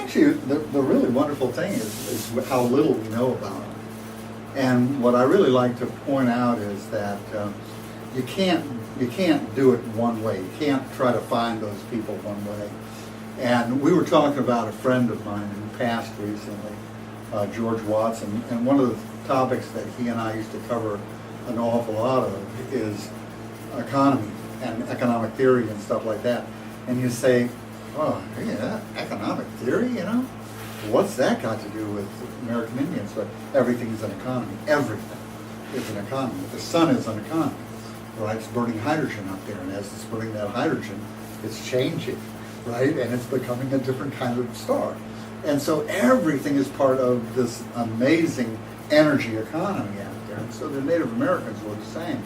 actually, the really wonderful thing is how little we know about them. And what I really like to point out is that you can't do it one way. You can't try to find those people one way. And we were talking about a friend of mine who passed recently, George Watson, and one of the topics that he and I used to cover an awful lot of is economy and economic theory and stuff like that. And you say, oh, yeah, economic theory, you know? What's that got to do with American Indians? But everything is an economy. Everything is an economy. The sun is an economy, right? It's burning hydrogen up there, and as it's burning that hydrogen, it's changing, right? And it's becoming a different kind of star. And so everything is part of this amazing energy economy out there. And so the Native Americans were the same.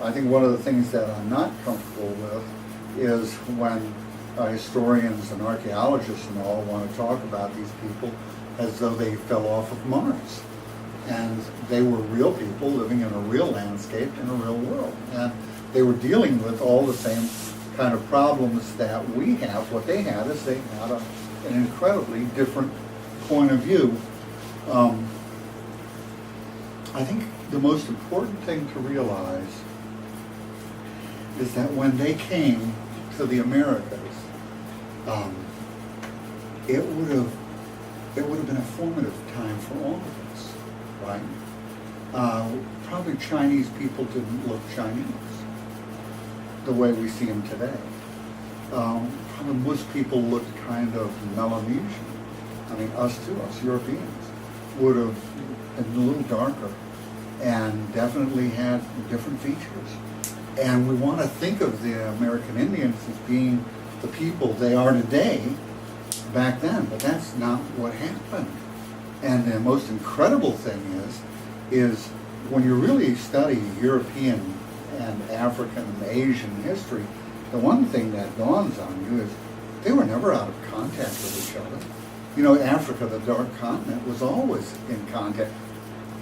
I think one of the things that I'm not comfortable with is when historians and archaeologists and all want to talk about these people as though they fell off of Mars. And they were real people living in a real landscape in a real world. And they were dealing with all the same kind of problems that we have. What they had is they had an incredibly different point of view. I think the most important thing to realize is that when they came to the Americas, it would have been a formative time for all of us, right? Probably Chinese people didn't look Chinese the way we see them today. Probably most people looked kind of Melanesian. I mean, us Europeans, would have been a little darker and definitely had different features. And we want to think of the American Indians as being the people they are today back then, but that's not what happened. And the most incredible thing is when you really study European and African and Asian history, the one thing that dawns on you is they were never out of contact with each other. You know, Africa, the dark continent, was always in contact.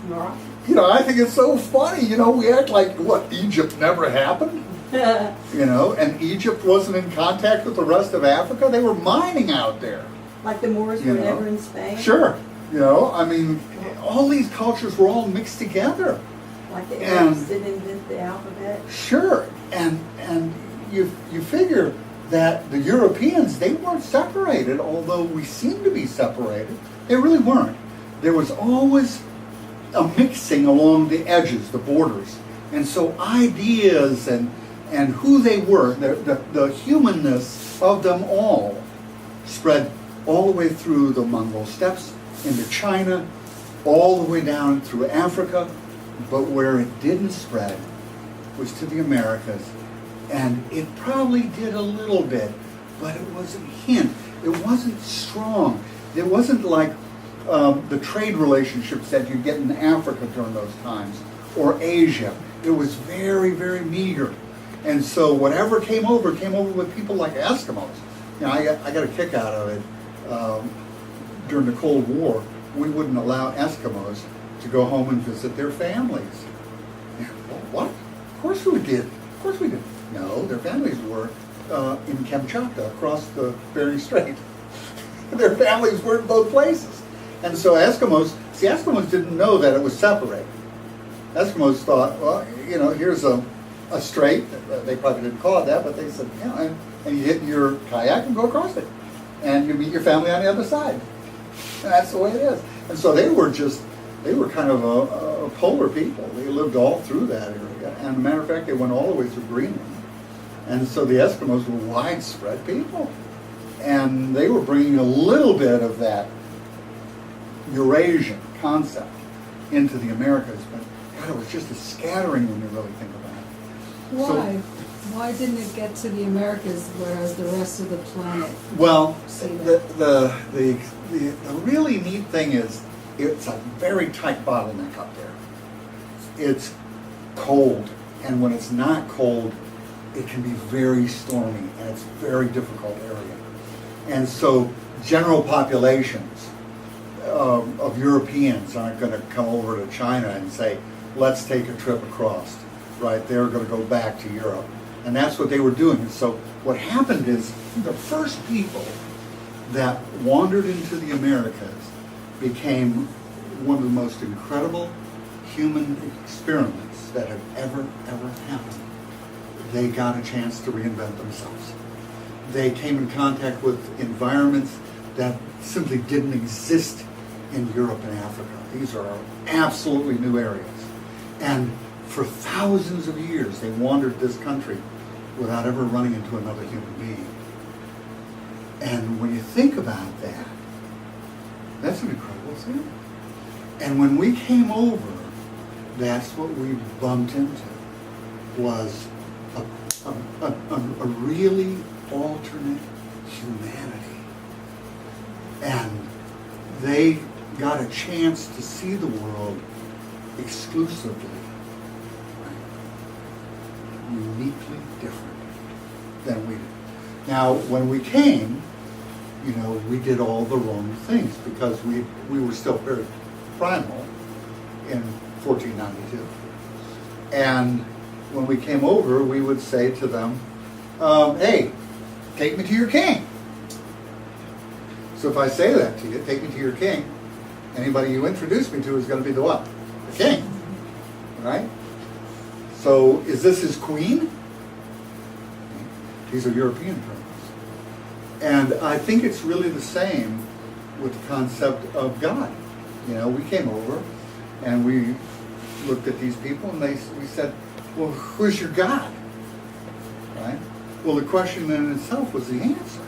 Right. You know, I think it's so funny. You know, we act like, what, Egypt never happened? You know, and Egypt wasn't in contact with the rest of Africa. They were mining out there. Like the Moors were never in Spain? Sure. You know, I mean, all these cultures were all mixed together. Like the Arabs didn't invent the alphabet? Sure. And you figure that the Europeans, they weren't separated, although we seem to be separated. They really weren't. There was always a mixing along the edges, the borders. And so ideas and who they were, the humanness of them all spread all the way through the Mongol steppes, into China, all the way down through Africa. But where it didn't spread was to the Americas. And it probably did a little bit, but it was a hint. It wasn't strong. It wasn't like the trade relationships that you get in Africa during those times, or Asia. It was very, very meager. And so whatever came over with people like Eskimos. You know, I got a kick out of it. During the Cold War, we wouldn't allow Eskimos to go home and visit their families. Yeah, well, what? Of course we did. Of course we did. No, their families were in Kamchatka, across the Bering Strait. Their families were in both places. And so Eskimos didn't know that it was separated. Eskimos thought, well, you know, here's a strait. They probably didn't call it that, but they said, yeah, and you hit your kayak and go across it. And you meet your family on the other side. And that's the way it is. And so they were kind of a polar people. They lived all through that area. And as a matter of fact, they went all the way through Greenland. And so the Eskimos were widespread people. And they were bringing a little bit of that Eurasian concept into the Americas. But God, it was just a scattering when you really think about it. Why? Why didn't it get to the Americas, whereas the rest of the planet? Well, the really neat thing is it's a very tight bottleneck up there. It's cold, and when it's not cold, it can be very stormy, and it's a very difficult area. And so general populations of Europeans aren't going to come over to China and say, let's take a trip across, right? They're going to go back to Europe. And that's what they were doing. So what happened is the first people that wandered into the Americas became one of the most incredible human experiments that have ever happened. They got a chance to reinvent themselves. They came in contact with environments that simply didn't exist in Europe and Africa. These are absolutely new areas. And for thousands of years, they wandered this country without ever running into another human being. And when you think about that, that's an incredible thing. And when we came over, that's what we bumped into, was a really alternate humanity. And they got a chance to see the world exclusively, uniquely different than we did. Now, when we came, we did all the wrong things because we were still very primal in 1492. And when we came over, we would say to them, hey, take me to your king. So if I say that to you, take me to your king, anybody you introduce me to is going to be the what? The king. Right? So is this his queen? These are European terms. And I think it's really the same with the concept of God. We came over and we looked at these people and we said, well, who's your God? Right? Well, the question in itself was the answer.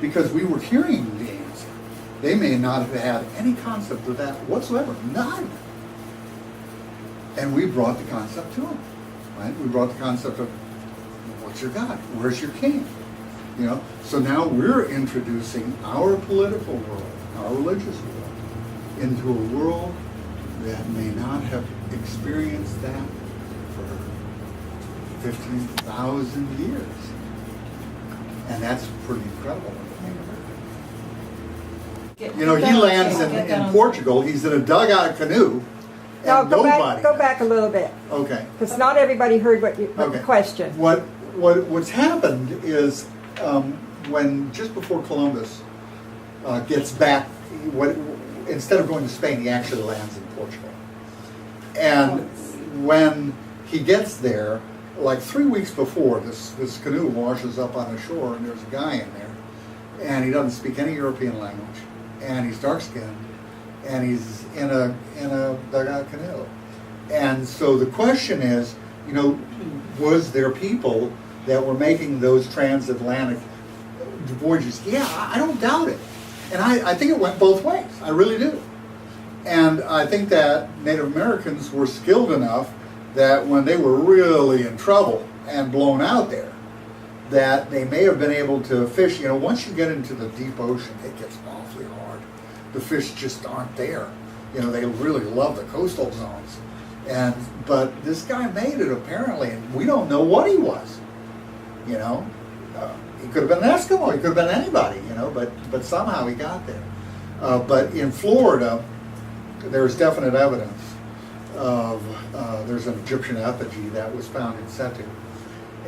Because we were hearing the answer. They may not have had any concept of that whatsoever. None. And we brought the concept to them. Right? We brought the concept of, what's your God? Where's your king? So now we're introducing our political world, our religious world, into a world that may not have experienced that for 15,000 years. And that's pretty incredible when you think of it. He lands in Portugal, he's in a dugout canoe, No, and go back a little bit. Okay. Because not everybody heard what the question. What's happened is when just before Columbus gets back, instead of going to Spain, he actually lands in Portugal. And when he gets there, like 3 weeks before, this canoe washes up on the shore, and there's a guy in there, and he doesn't speak any European language, and he's dark-skinned, and he's in a dugout canoe. And so the question is, was there people that were making those transatlantic voyages? Yeah, I don't doubt it. And I think it went both ways. I really do. And I think that Native Americans were skilled enough that when they were really in trouble and blown out there, that they may have been able to fish. Once you get into the deep ocean, it gets awfully hard. The fish just aren't there. They really love the coastal zones. But this guy made it, apparently, and we don't know what he was. He could have been an Eskimo, he could have been anybody, but somehow he got there. But in Florida, there's definite evidence of, there's an Egyptian effigy that was found in situ,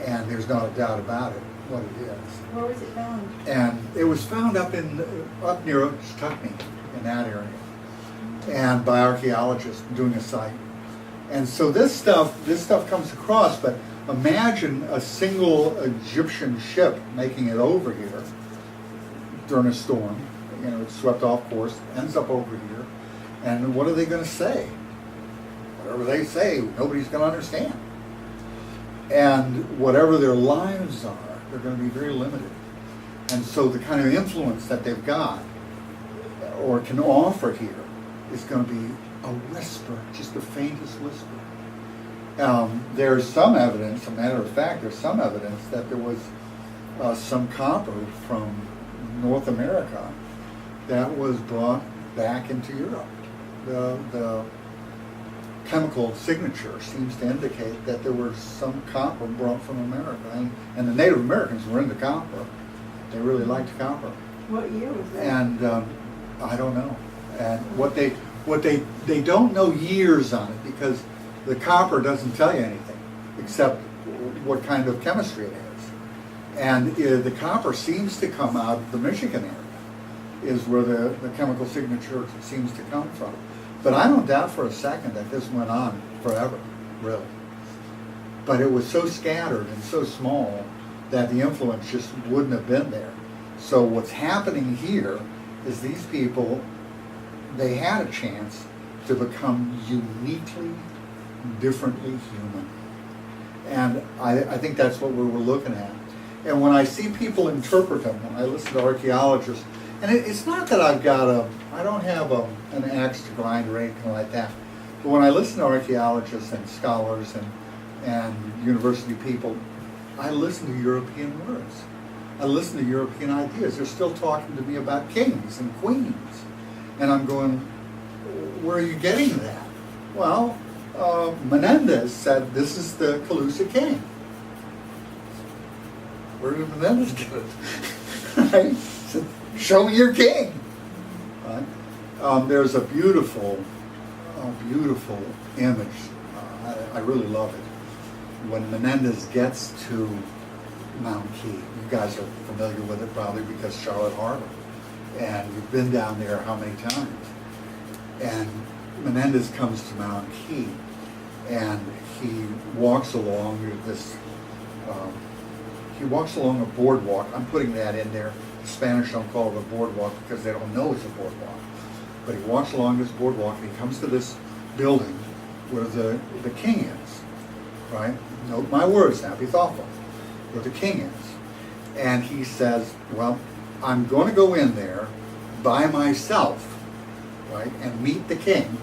and there's not a doubt about it, what it is. Where was it found? And it was found up near Stuckney, in that area, and by archaeologists doing a site. And so this stuff comes across, but imagine a single Egyptian ship making it over here during a storm. It's swept off course, ends up over here, and what are they going to say? Whatever they say, nobody's going to understand. And whatever their lives are, they're going to be very limited. And so the kind of influence that they've got, or can offer here, is going to be a whisper, just the faintest whisper. There's some evidence, a matter of fact, there's some evidence that there was some copper from North America that was brought back into Europe. The chemical signature seems to indicate that there was some copper brought from America, and the Native Americans were into copper. They really liked copper. What year was that? And I don't know. And what they don't know years on it, because the copper doesn't tell you anything except what kind of chemistry it is. And the copper seems to come out of the Michigan area. is where the chemical signature seems to come from. But I don't doubt for a second that this went on forever, really. But it was so scattered and so small that the influence just wouldn't have been there. So what's happening here is these people, they had a chance to become uniquely, differently human. And I think that's what we were looking at. And when I see people interpret them, when I listen to archaeologists, and it's not that I don't have an axe to grind or anything like that, but when I listen to archaeologists and scholars and university people, I listen to European words. I listen to European ideas. They're still talking to me about kings and queens. And I'm going, where are you getting that? Well, Menendez said this is the Calusa king. Where did Menendez get it? Right? He said, show me your king. Right? There's a beautiful image. I really love it. When Menendez gets to Mount Key, you guys are familiar with it probably because Charlotte Harbor, and you've been down there how many times? And Menendez comes to Mount Key, and he walks along this. He walks along a boardwalk. I'm putting that in there. The Spanish don't call it a boardwalk because they don't know it's a boardwalk. But he walks along this boardwalk, and he comes to this building where the king is. Right? Note my words now. Be thoughtful. Where the king is, and he says, "Well, I'm going to go in there by myself, right, and meet the king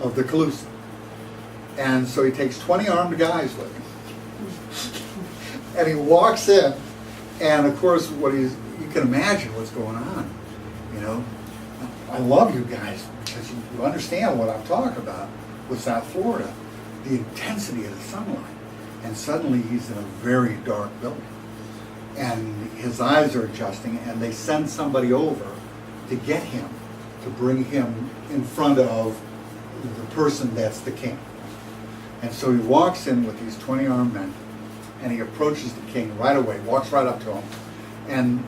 of the Calusa." And so he takes 20 armed guys with him. And he walks in, and of course, you can imagine what's going on. You know, I love you guys because you understand what I'm talking about with South Florida, the intensity of the sunlight. And suddenly he's in a very dark building. And his eyes are adjusting, and they send somebody over to get him, to bring him in front of the person that's the king. And so he walks in with these 20 armed men, and he approaches the king right away, walks right up to him. And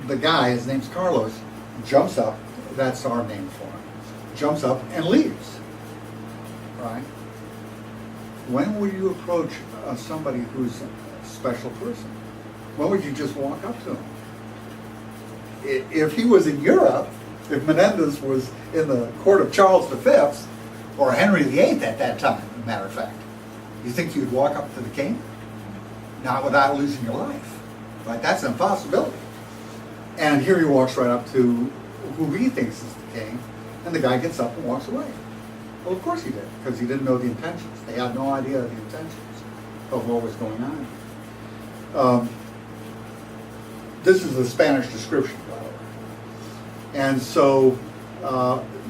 the guy, his name's Carlos, jumps up, that's our name for him, jumps up and leaves. Right? When would you approach somebody who's a special person? When would you just walk up to him? If he was in Europe, if Menendez was in the court of Charles V, or Henry VIII at that time, as a matter of fact, you think you'd walk up to the king? Not without losing your life. Right? That's an impossibility. And here he walks right up to who he thinks is the king, and the guy gets up and walks away. Well, of course he did, because he didn't know the intentions. They had no idea of the intentions of what was going on. This is the Spanish description, by the way. And so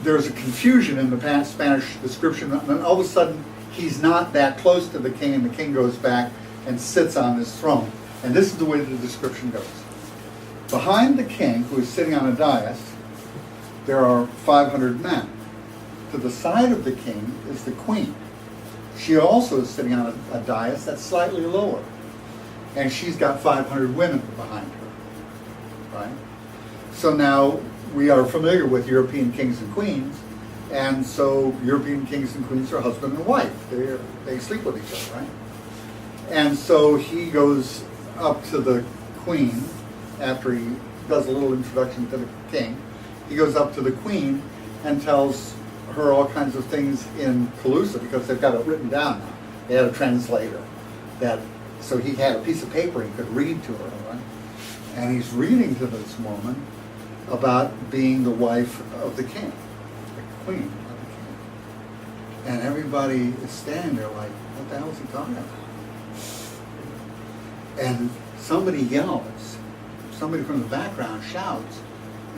there's a confusion in the Spanish description, and then all of a sudden he's not that close to the king, and the king goes back and sits on his throne. And this is the way the description goes. Behind the king, who is sitting on a dais, there are 500 men. To the side of the king is the queen. She also is sitting on a dais that's slightly lower. And she's got 500 women behind her. Right? So now we are familiar with European kings and queens, and so European kings and queens are husband and wife. They sleep with each other, right? And so he goes up to the queen after he does a little introduction to the king. He goes up to the queen and tells her all kinds of things in Calusa, because they've got it written down now. They had a translator so he had a piece of paper he could read to her, right? And he's reading to this woman about being the wife of the king, the queen of the king. And everybody is standing there like, what the hell is he talking about? And somebody yells, somebody from the background shouts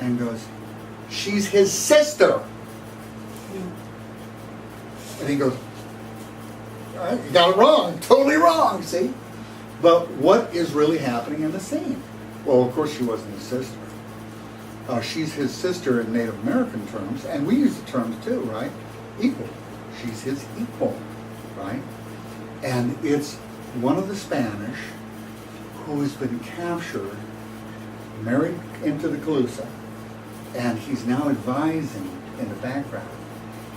and goes, "She's his sister." And he goes, "All right, you got it wrong, totally wrong, see?" But what is really happening in the scene? Well, of course she wasn't his sister. She's his sister in Native American terms, and we use the terms too, right? Equal. She's his equal, right? And it's one of the Spanish who has been captured, married into the Calusa, And he's now advising in the background.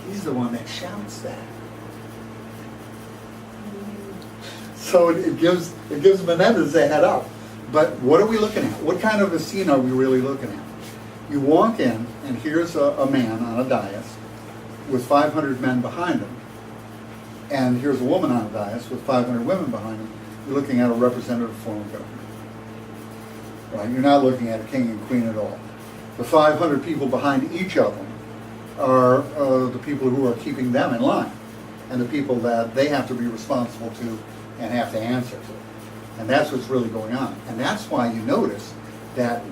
He's the one that shouts that. So it gives Menendez a head up. But what are we looking at? What kind of a scene are we really looking at? You walk in, and here's a man on a dais with 500 men behind him. And here's a woman on a dais with 500 women behind him. You're looking at a representative form of government. Right? You're not looking at a king and queen at all. The 500 people behind each of them are the people who are keeping them in line, and the people that they have to be responsible to and have to answer to. And that's what's really going on. And that's why you notice that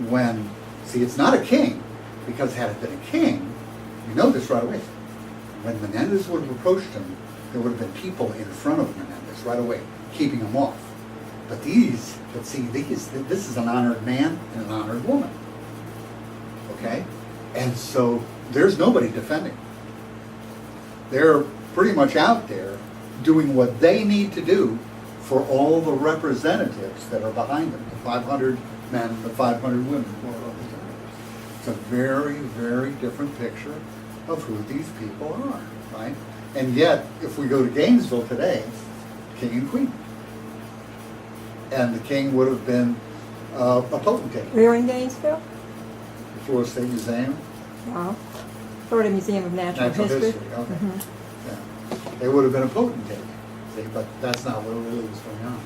see, it's not a king, because had it been a king, you know this right away. When Menendez would have approached him, there would have been people in front of Menendez right away, keeping him off. But this is an honored man and an honored woman. Okay? And so there's nobody defending them. They're pretty much out there doing what they need to do for all the representatives that are behind them, the 500 men, the 500 women who are representatives. It's a very, very different picture of who these people are, right? And yet, if we go to Gainesville today, king and queen. And the king would have been a potentate. We're in Gainesville? The Florida State Museum. Oh. Florida Museum of Natural History. Okay. Mhm. Yeah. They would have been a potentate. See, but that's not what really was going on.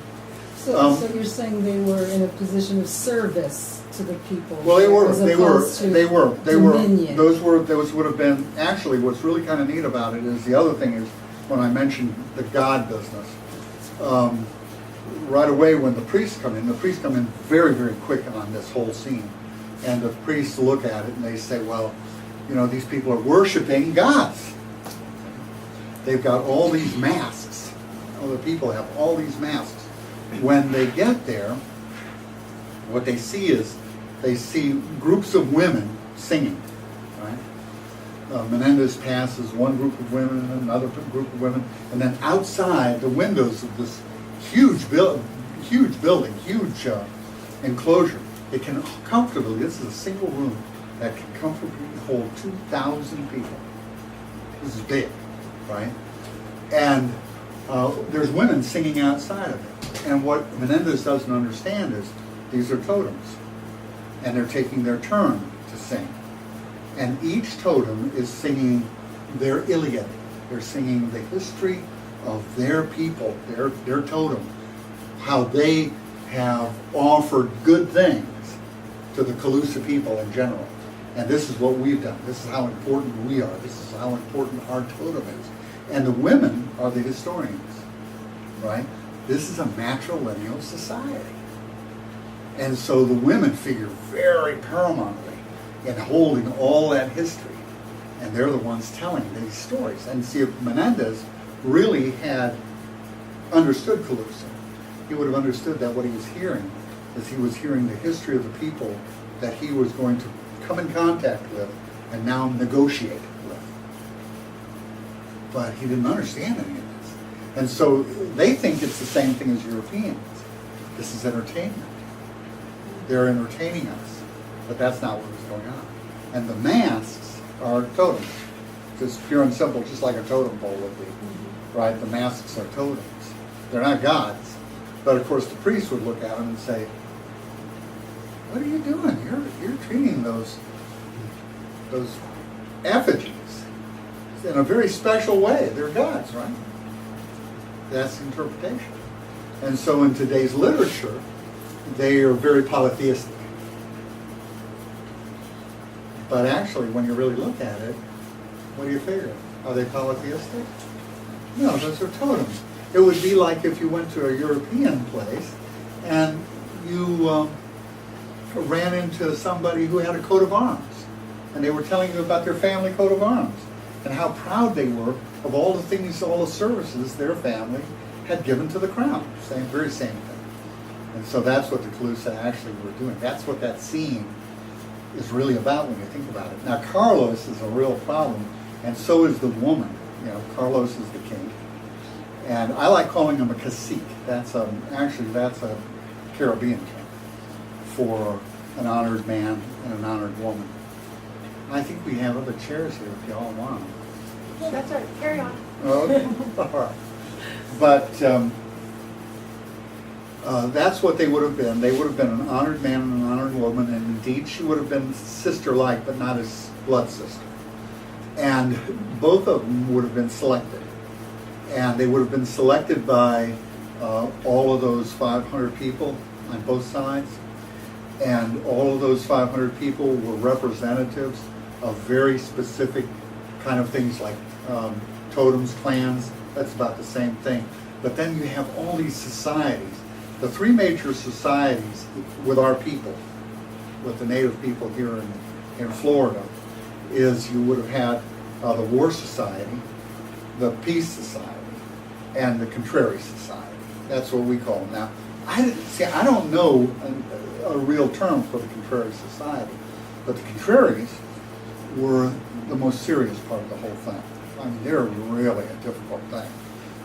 So you're saying they were in a position of service to the people? Well, they were. as They opposed to were. dominion. Those would have been. Actually, what's really kind of neat about it is the other thing is when I mentioned the God business. Right away, when the priests come in very, very quick on this whole scene, and the priests look at it and they say, "Well, you know, these people are worshiping gods. They've got all these masks. Other people have all these masks." When they get there, what they see is groups of women singing, right? Menendez passes one group of women and another group of women, and then outside the windows of this huge building, huge enclosure, it can comfortably, this is a single room that can comfortably hold 2,000 people. This is big, right? And there's women singing outside of it. And what Menendez doesn't understand is these are totems, and they're taking their turn to sing. And each totem is singing their Iliad. They're singing the history of their people, their totem, how they have offered good things to the Calusa people in general. And this is what we've done. This is how important we are. This is how important our totem is. And the women are the historians, right? This is a matrilineal society. And so the women figure very paramountly in holding all that history. And they're the ones telling these stories. And see, if Menendez really had understood Calusa, he would have understood that what he was hearing is he was hearing the history of the people that he was going to come in contact with and now negotiate with. But he didn't understand any of this. And so they think it's the same thing as Europeans. This is entertainment. They're entertaining us. But that's not what was going on. And the masks are totems. Just pure and simple, just like a totem pole would be. Right? The masks are totems. They're not gods. But of course the priest would look at them and say, "What are you doing? You're treating those effigies in a very special way. They're gods, right?" That's the interpretation. And so in today's literature, they are very polytheistic. But actually, when you really look at it, what do you figure? Are they polytheistic? No, those are totems. It would be like if you went to a European place and you ran into somebody who had a coat of arms, and they were telling you about their family coat of arms and how proud they were of all the things, all the services their family had given to the crown. Very same thing. And so that's what the Calusa actually were doing. That's what that scene is really about when you think about it. Now Carlos is a real problem, and so is the woman. You know, Carlos is the king. And I like calling him a cacique. That's a Caribbean term for an honored man and an honored woman. I think we have other chairs here if y'all want them. Yeah, that's all right, carry on. Okay, all right. But that's what they would have been. They would have been an honored man and an honored woman, and indeed she would have been sister-like, but not his blood sister. And both of them would have been selected. And they would have been selected by all of those 500 people on both sides. And all of those 500 people were representatives of very specific kind of things like totems, clans. That's about the same thing. But then you have all these societies. The three major societies with our people, with the native people here in Florida, is you would have had the War Society, the Peace Society, and the Contrary Society. That's what we call them now. I don't know a real term for the Contrary Society, but the Contraries were the most serious part of the whole thing. I mean, they're really a difficult thing.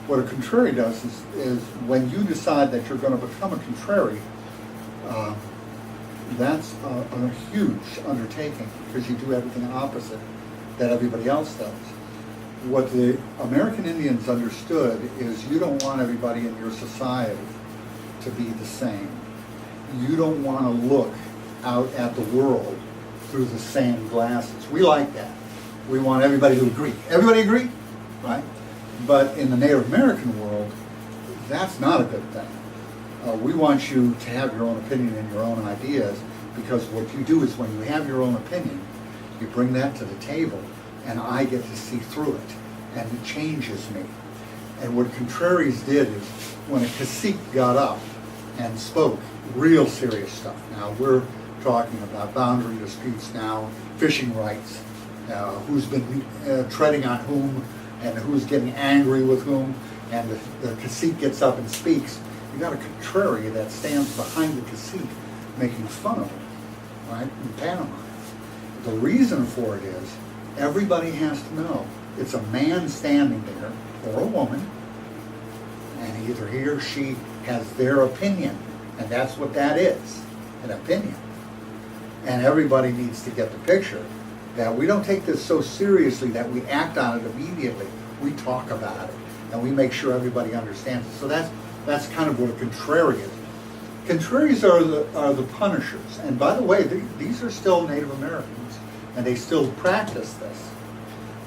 What a contrary does is when you decide that you're going to become a contrary, that's a huge undertaking because you do everything opposite that everybody else does. What the American Indians understood is you don't want everybody in your society to be the same. You don't want to look out at the world through the same glasses. We like that. We want everybody to agree. Everybody agree? Right? But in the Native American world, that's not a good thing. We want you to have your own opinion and your own ideas, because what you do is when you have your own opinion, you bring that to the table, and I get to see through it, and it changes me. And what contraries did is when a cacique got up and spoke real serious stuff. Now we're talking about boundary disputes now, fishing rights, who's been treading on whom, and who's getting angry with whom, and the cacique gets up and speaks. You got a contrary that stands behind the cacique making fun of him, right, in Panama. The reason for it is everybody has to know it's a man standing there, or a woman, and either he or she has their opinion, and that's what that is, an opinion. And everybody needs to get the picture that we don't take this so seriously that we act on it immediately. We talk about it, and we make sure everybody understands it. So that's kind of what a contrary is. Contraries are the punishers. And by the way, these are still Native Americans, and they still practice this.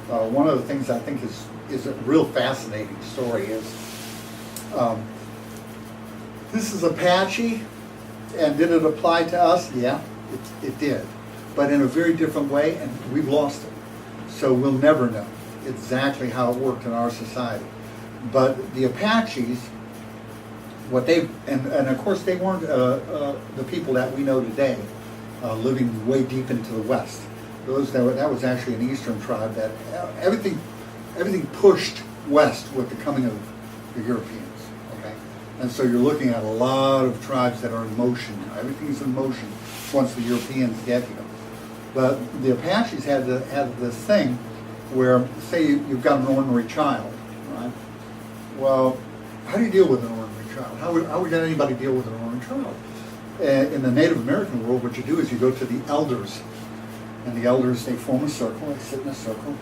One of the things I think is a real fascinating story is this is Apache, and did it apply to us? Yeah, it did, but in a very different way, and we've lost it. So we'll never know exactly how it worked in our society. But the Apaches, what they and of course they weren't the people that we know today, living way deep into the West. That was actually an Eastern tribe that everything pushed west with the coming of the Europeans. Okay, and so you're looking at a lot of tribes that are in motion now. Everything's in motion once the Europeans get here. But the Apaches had this thing where, say you've got an ornery child, right? Well, how do you deal with an ornery child? How would anybody deal with an ornery child? In the Native American world, what you do is you go to the elders, and the elders, they form a circle, they sit in a circle,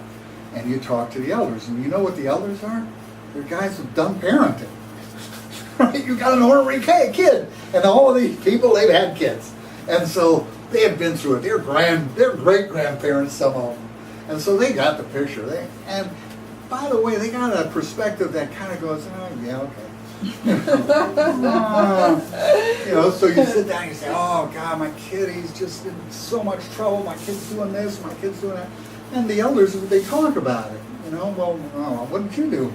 and you talk to the elders. And you know what the elders are? They're guys who've done parenting. Right? You got an ornery kid, and all of these people, they've had kids, and so they have been through it. Their great grandparents, some of them, and so they got the picture. And by the way, they got a perspective that kind of goes, oh yeah, okay. So you sit down and you say, oh God, my kid, he's just in so much trouble. My kid's doing this, my kid's doing that. And the elders, they talk about it. Well, what did you do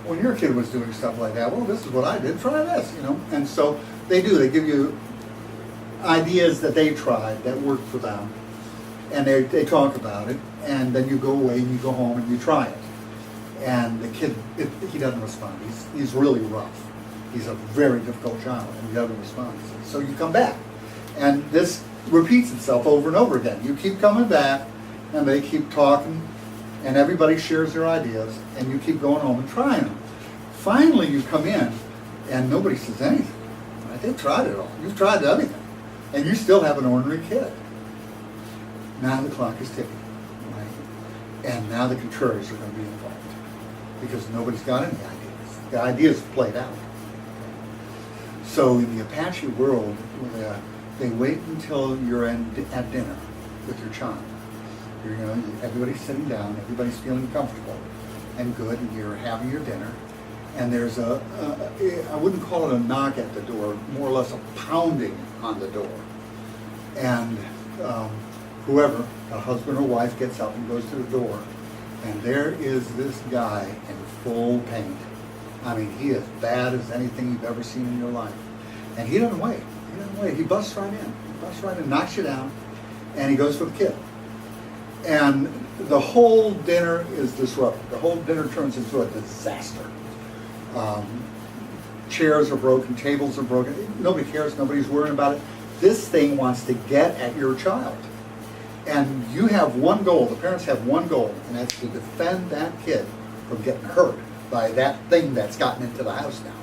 when your kid was doing stuff like that? Well, this is what I did. Try this, And so they do. They give you ideas that they tried that worked for them, and they talk about it, and then you go away and you go home and you try it. And the kid, he doesn't respond. He's really rough. He's a very difficult child, and he doesn't respond. So you come back, and this repeats itself over and over again. You keep coming back, and they keep talking, and everybody shares their ideas, and you keep going home and trying them. Finally, you come in, and nobody says anything. Right? They've tried it all. You've tried everything, and you still have an ornery kid. Now the clock is ticking. And now the contraries are going to be involved because nobody's got any ideas. The ideas have played out. So in the Apache world, they wait until you're at dinner with your child. Everybody's sitting down, everybody's feeling comfortable and good, and you're having your dinner. And there's I wouldn't call it a knock at the door, more or less a pounding on the door. And whoever, a husband or wife, gets up and goes to the door, and there is this guy in full paint. I mean, he is bad as anything you've ever seen in your life. And he doesn't wait. He busts right in. Knocks you down, and he goes for the kid. And the whole dinner is disrupted. The whole dinner turns into a disaster. Chairs are broken, tables are broken. Nobody cares. Nobody's worrying about it. This thing wants to get at your child. And you have one goal. The parents have one goal, and that's to defend that kid from getting hurt by that thing that's gotten into the house now.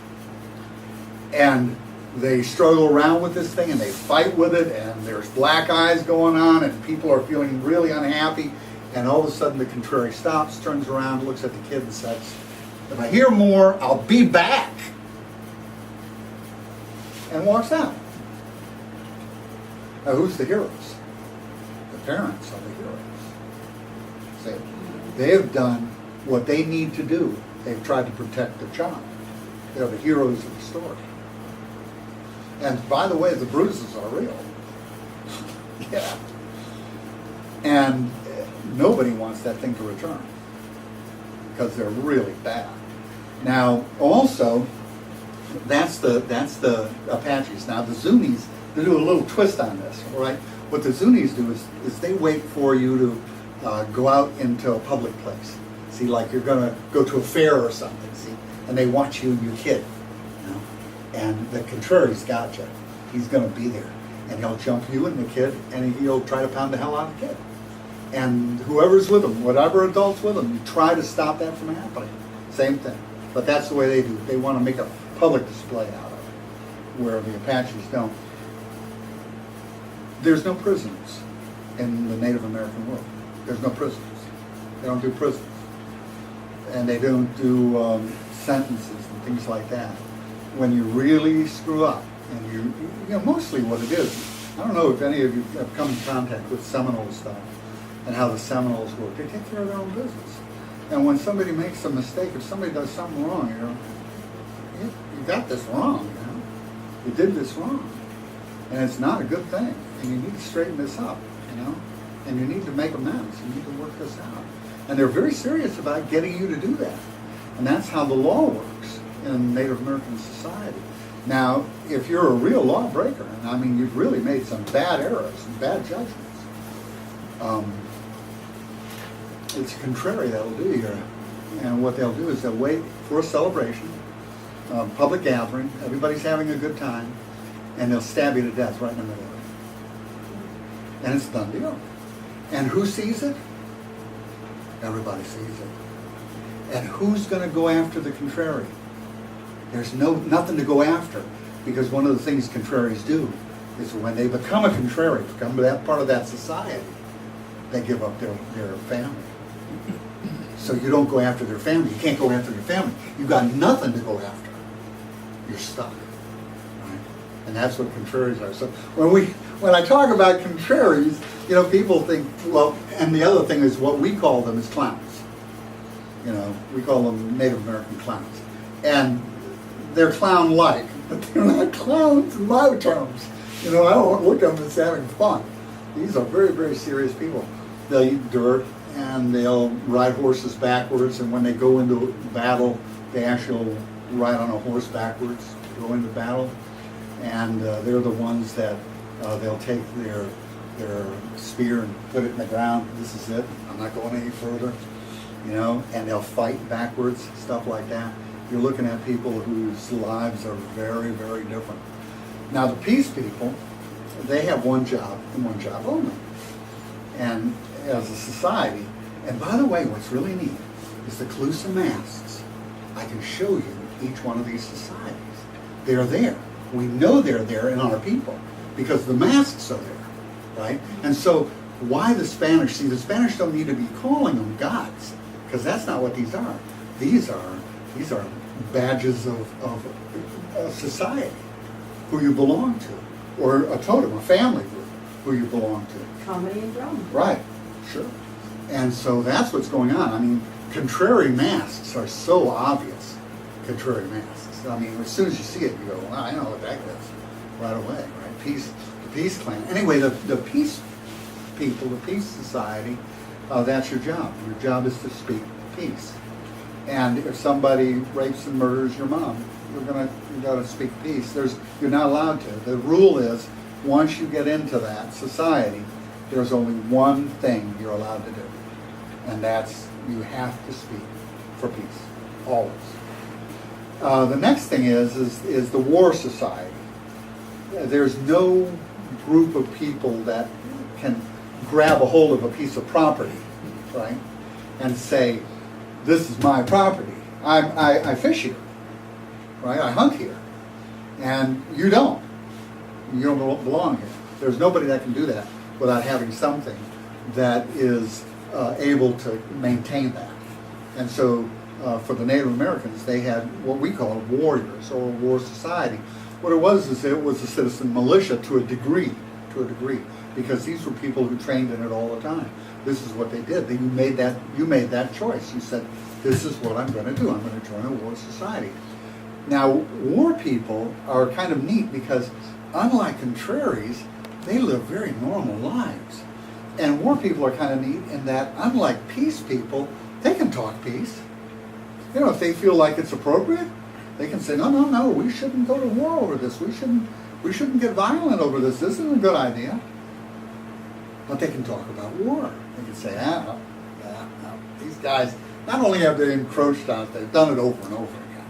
And they struggle around with this thing, and they fight with it, and there's black eyes going on, and people are feeling really unhappy. And all of a sudden the contrary stops, turns around, looks at the kid and says, "If I hear more, I'll be back." And walks out. Now who's the heroes? The parents are the heroes. See, they have done what they need to do. They've tried to protect their child. They're the heroes of the story. And by the way, the bruises are real. Yeah. And nobody wants that thing to return because they're really bad. Now, also, that's the Apaches. Now, the Zunis, they do a little twist on this, right? What the Zunis do is they wait for you to go out into a public place. See, like you're going to go to a fair or something, see? And they watch you and your kid, you know? And the contrary's got you. He's going to be there. And he'll jump you and the kid, and he'll try to pound the hell out of the kid. And whoever's with him, whatever adult's with him, you try to stop that from happening. Same thing. But that's the way they do it. They want to make a public display out of it, where the Apaches don't. There's no prisoners in the Native American world. There's no prisoners. They don't do prisons. And they don't do sentences and things like that. When you really screw up, and you know, mostly what it is, I don't know if any of you have come in contact with Seminole stuff and how the Seminoles work. They take care of their own business. And when somebody makes a mistake, if somebody does something wrong, you know, you got this wrong, you know. You did this wrong. And it's not a good thing. And you need to straighten this up, you know. And you need to make amends. You need to work this out. And they're very serious about getting you to do that. And that's how the law works in Native American society. Now, if you're a real lawbreaker, and I mean you've really made some bad errors, some bad judgments, it's contrary that'll do you. And what they'll do is they'll wait for a celebration, public gathering, everybody's having a good time, and they'll stab you to death right in the middle of it. And it's a done deal. And who sees it? Everybody sees it. And who's going to go after the contrary? There's nothing to go after, because one of the things contraries do is when they become a contrary, become that part of that society, they give up their family. So you don't go after their family. You can't go after their family. You've got nothing to go after. You're stuck. Right? And that's what contraries are. So when I talk about contraries, you know, people think, well, and the other thing is what we call them is clowns. You know, we call them Native American clowns. And they're clown-like, but they're not clowns in my terms. You know, I don't look at them as having fun. These are very, very serious people. They'll eat dirt, and they'll ride horses backwards, and when they go into battle, they actually ride on a horse backwards to go into battle. And they're the ones that they'll take their spear and put it in the ground. This is it. I'm not going any further. You know, and they'll fight backwards, stuff like that. You're looking at people whose lives are very, very different. Now, the peace people, they have one job and one job only. And as a society, and by the way, what's really neat is the Calusa masks. I can show you each one of these societies. They're there. We know they're there in our people because the masks are there, right? And so Why the Spanish? See, the Spanish don't need to be calling them gods, because that's not what these are. These are badges of society, who you belong to, or a totem, a family group, who you belong to. Comedy and drama. Right, sure. And so that's what's going on. I mean, contrary masks are so obvious. Contrary masks. I mean, as soon as you see it, you go, "Wow, I know what that is," right away, right? The Peace Clan. Anyway, the peace people, the peace society, that's your job. Your job is to speak peace. And if somebody rapes and murders your mom, you gotta speak peace. You're not allowed to. The rule is, once you get into that society, there's only one thing you're allowed to do, and that's you have to speak for peace, always. The next thing is the war society. There's no group of people that can grab a hold of a piece of property, right, and say, "This is my property. I fish here, right? I hunt here, and you don't. You don't belong here." There's nobody that can do that without having something that is able to maintain that. And so for the Native Americans, they had what we call warriors or a war society. What it was is it was a citizen militia to a degree, because these were people who trained in it all the time. This is what they did. You made that choice. You said, "This is what I'm going to do. I'm going to join a war society." Now, war people are kind of neat because, unlike contraries, they live very normal lives. And war people are kind of neat in that, unlike peace people, they can talk peace. You know, if they feel like it's appropriate, they can say, no, we shouldn't go to war over this. We shouldn't get violent over this. This isn't a good idea. But they can talk about war. They can say, no. These guys, not only have they encroached on it, they've done it over and over again.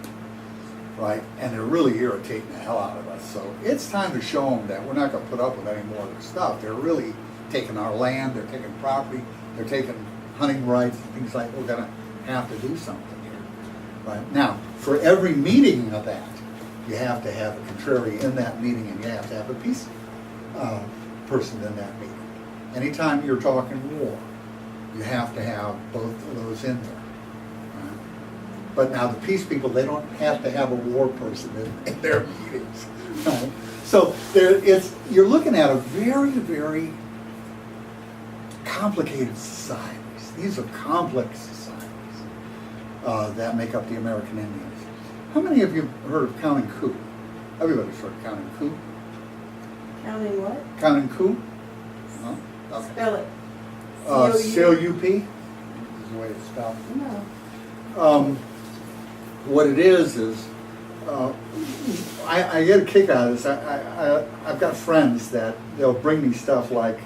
Right? And they're really irritating the hell out of us. So it's time to show them that we're not going to put up with any more of their stuff. They're really taking our land, they're taking property, they're taking hunting rights and things like that. We're going to have to do something here. Right? Now, for every meeting of that, you have to have a contrary in that meeting, and you have to have a peace person in that meeting. Anytime you're talking war, you have to have both of those in there. Right? But now the peace people, they don't have to have a war person in their meetings. Right? So you're looking at a very, very complicated societies. These are complex societies that make up the American Indians. How many of you have heard of counting coup? Everybody's heard of counting coup. Counting what? Counting coup? No? Okay. Spell it. C-O-U-P is the way it's spelled. No. What it is I get a kick out of this. I've got friends that they'll bring me stuff like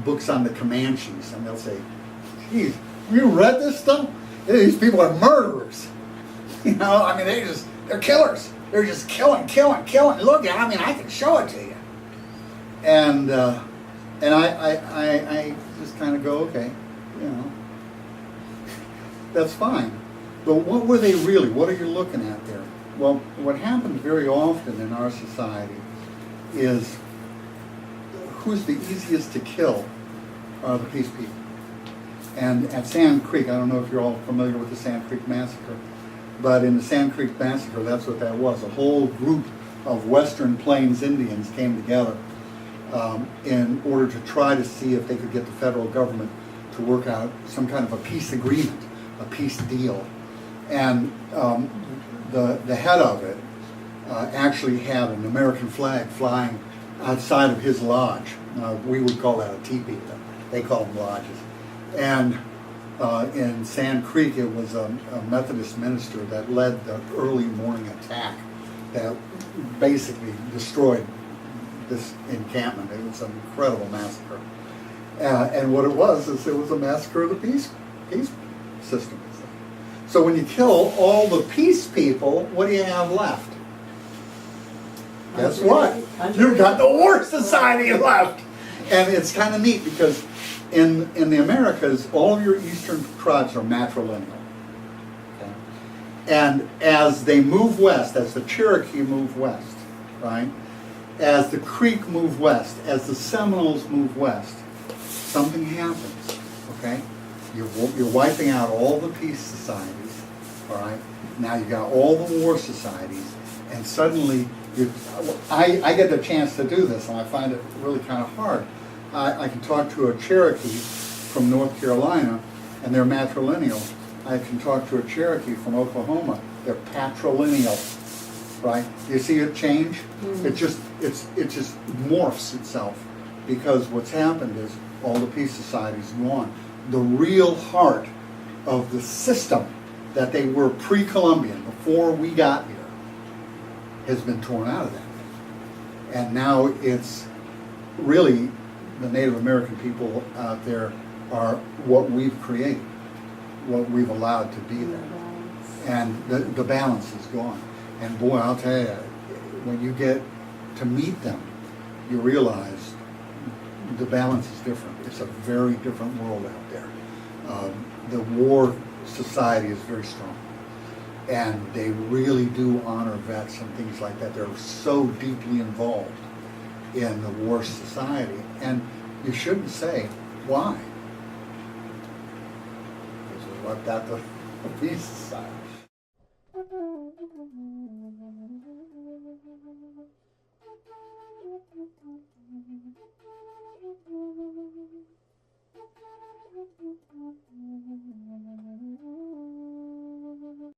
books on the Comanches, and they'll say, "Geez, you read this stuff? These people are murderers. You know, I mean, they're killers. They're just killing. Look, I mean, I can show it to you." And I just kind of go, okay, you know, that's fine. But what were they really? What are you looking at there? Well, what happens very often in our society is who's the easiest to kill are the peace people. And at Sand Creek, I don't know if you're all familiar with the Sand Creek Massacre, but in the Sand Creek Massacre, that's what that was. A whole group of Western Plains Indians came together in order to try to see if they could get the federal government to work out some kind of a peace agreement, a peace deal. And the head of it actually had an American flag flying outside of his lodge. We would call that a teepee, but they call them lodges. And in Sand Creek, it was a Methodist minister that led the early morning attack that basically destroyed this encampment. It was an incredible massacre. And what it was is it was a massacre of the peace system. So when you kill all the peace people, what do you have left? Guess what? You've got the war society left. And it's kind of neat because in the Americas, all of your eastern tribes are matrilineal. Okay? And as they move west, as the Cherokee move west, right? As the Creek move west, as the Seminoles move west, something happens, okay? You're wiping out all the peace societies, all right? Now you got all the war societies, and suddenly I get the chance to do this, and I find it really kind of hard. I can talk to a Cherokee from North Carolina, and they're matrilineal. I can talk to a Cherokee from Oklahoma, they're patrilineal, right? You see it change? It just morphs itself, because what's happened is all the peace societies gone. The real heart of the system that they were pre-Columbian, before we got here, has been torn out of that. And now it's really the Native American people out there are what we've created, what we've allowed to be there. And the balance is gone. And boy, I'll tell you, when you get to meet them, you realize the balance is different. It's a very different world out there. The war society is very strong. And they really do honor vets and things like that. They're so deeply involved in the war society. And you shouldn't say, why? Because we wiped out the peace society.